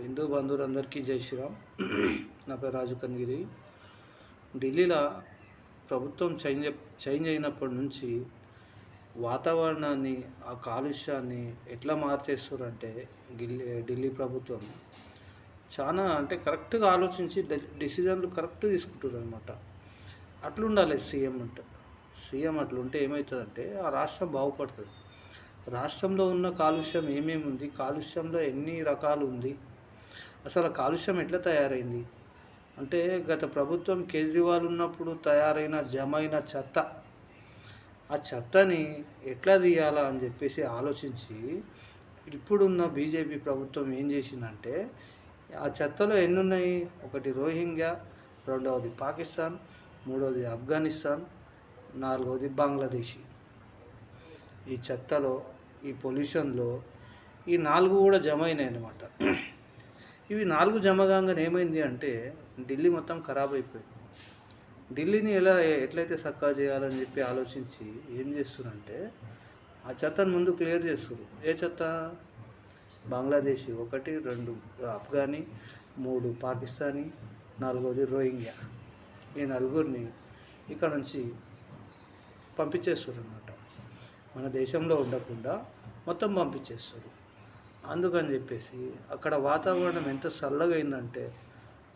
హిందూ బంధువులందరికీ జై శ్రీరామ్. నా పేరు రాజు కన్గిరి. ఢిల్లీలో ప్రభుత్వం చేంజ్ అయినప్పటి నుంచి వాతావరణాన్ని, ఆ కాలుష్యాన్ని ఎట్లా మార్చేస్తారంటే ఢిల్లీ ప్రభుత్వం చాలా అంటే కరెక్ట్గా ఆలోచించి డెసిజన్లు కరెక్ట్ తీసుకుంటారు అనమాట. అట్లుండాలి సీఎం అంటే. సీఎం అట్లుంటే ఏమవుతుందంటే ఆ రాష్ట్రం బాగుపడుతుంది. రాష్ట్రంలో ఉన్న కాలుష్యం ఏమేమి ఉంది, కాలుష్యంలో ఎన్ని రకాలు ఉంది, అసలు కాలుష్యం ఎట్లా తయారైంది అంటే గత ప్రభుత్వం కేజ్రీవాల్ ఉన్నప్పుడు తయారైన జమైన చెత్త, ఆ చెత్తని ఎట్లా తీయాలా అని చెప్పేసి ఆలోచించి ఇప్పుడున్న బీజేపీ ప్రభుత్వం ఏం చేసిందంటే ఆ చెత్తలో ఎన్ని ఉన్నాయి, ఒకటి రోహింగ్యా, రెండవది పాకిస్తాన్, మూడవది ఆఫ్ఘనిస్తాన్, నాలుగవది బంగ్లాదేశీ. ఈ చెత్తలో, ఈ పొల్యూషన్లో ఈ 4 కూడా జమ అయినాయి అన్నమాట. ఇవి 4 జమ కాగానే ఏమైంది అంటే ఢిల్లీ మొత్తం ఖరాబ్ అయిపోయింది. ఢిల్లీని ఎట్లయితే చక్కగా చేయాలని చెప్పి ఆలోచించి ఏం చేస్తున్నారంటే ఆ చెత్తను ముందు క్లియర్ చేస్తారు. ఏ చెత్త? బంగ్లాదేశీ 1, 2 ఆఫ్ఘనీ, 3 పాకిస్తానీ, 4వది రోహింగ్యా. ఈ నలుగురిని ఇక్కడ నుంచి పంపించేస్తారు అన్నమాట. మన దేశంలో ఉండకుండా మొత్తం పంపించేస్తారు. అందుకని చెప్పేసి అక్కడ వాతావరణం ఎంత చల్లగా అయిందంటే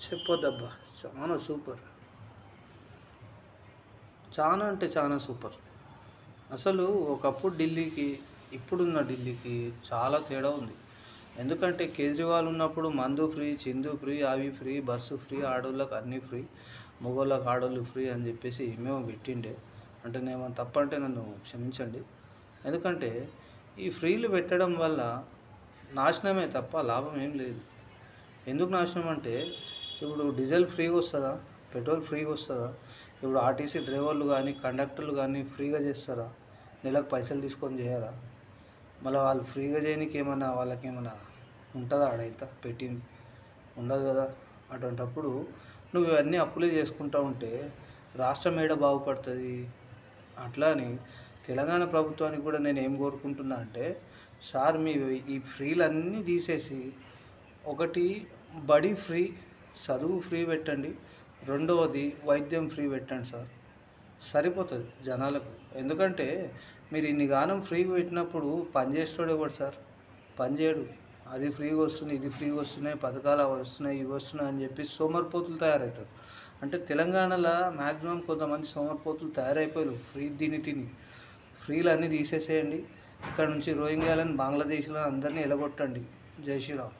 చెప్పొద్దబ్బా, చాలా సూపర్, చాలా అంటే చాలా సూపర్. అసలు ఒకప్పుడు ఢిల్లీకి ఇప్పుడున్న ఢిల్లీకి చాలా తేడా ఉంది. ఎందుకంటే కేజ్రీవాల్ ఉన్నప్పుడు మందు ఫ్రీ, చిందు ఫ్రీ, అవి ఫ్రీ, బస్సు ఫ్రీ, ఆడోళ్ళకి అన్నీ ఫ్రీ, మగోళ్ళకి ఆడోళ్ళు ఫ్రీ అని చెప్పేసి మేము పెట్టిండే. అంటే నేను తప్పంటే నన్ను క్షమించండి. ఎందుకంటే ఈ ఫ్రీలు పెట్టడం వల్ల నాశనమే తప్ప లాభం ఏం లేదు. ఎందుకు నాశనం అంటే ఇప్పుడు డీజిల్ ఫ్రీగా వస్తుందా, పెట్రోల్ ఫ్రీగా వస్తుందా? ఇప్పుడు ఆర్టీసీ డ్రైవర్లు కానీ కండక్టర్లు కానీ ఫ్రీగా చేస్తారా? నెలకు పైసలు తీసుకొని చేయరా? మళ్ళీ వాళ్ళు ఫ్రీగా చేయడానికి ఏమన్నా వాళ్ళకి ఏమన్నా ఉంటుందా? ఆడైతే పెట్టింది ఉండదు కదా. అటువంటప్పుడు నువ్వు ఇవన్నీ అప్పులే చేసుకుంటూ ఉంటే రాష్ట్రం ఏడ బాగుపడుతుంది? అట్లా అని తెలంగాణ ప్రభుత్వానికి కూడా నేను ఏం కోరుకుంటున్నా అంటే, సార్ మీ ఈ ఫ్రీలన్నీ తీసేసి ఒకటి బడి ఫ్రీ, చదువు ఫ్రీ పెట్టండి, రెండవది వైద్యం ఫ్రీ పెట్టండి సార్, సరిపోతుంది జనాలకు. ఎందుకంటే మీరు ఇన్ని గానం ఫ్రీగా పెట్టినప్పుడు పనిచేస్తాడు ఎవడు సార్? పనిచేయడు. అది ఫ్రీగా వస్తుంది, ఇది ఫ్రీగా వస్తున్నాయి, పథకాలు వస్తున్నాయి, ఇవి వస్తున్నాయి అని చెప్పి సోమరిపోతులు తయారవుతారు. అంటే తెలంగాణలో మ్యాక్సిమం కొంతమంది సోమరిపోతులు తయారైపోయారు ఫ్రీ తిని. ఫ్రీలు అన్నీ తీసేసేయండి. ఇక్కడ నుంచి రోహింగ్యాలను, బంగ్లాదేశ్లను అందరినీ ఎలగొట్టండి. జై శ్రీరామ్.